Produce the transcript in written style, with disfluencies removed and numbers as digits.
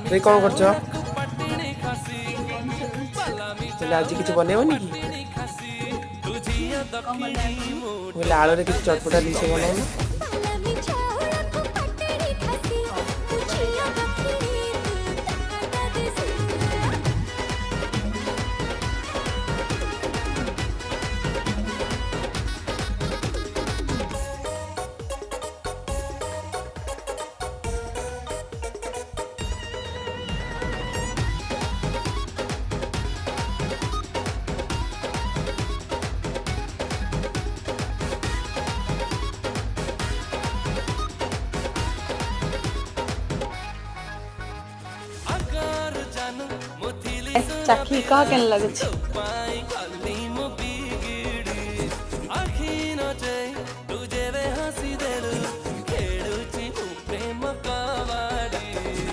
तुई कौन करछ ଫୋନ୍ ଚଲଉଛି। ହେଲେ ଆଜି କିଛି ବନେଇବନି କି? କଣ ବନେଇବାକୁ କହୁନୁ? ମୁଁ କହିଲି ଆଳୁରେ କିଛି ଚଟପଟା ଜିନିଷ ବନଉନୁ। ହଉ। ଚାଖି କହ କେନ୍ ଲାଗୁଛି?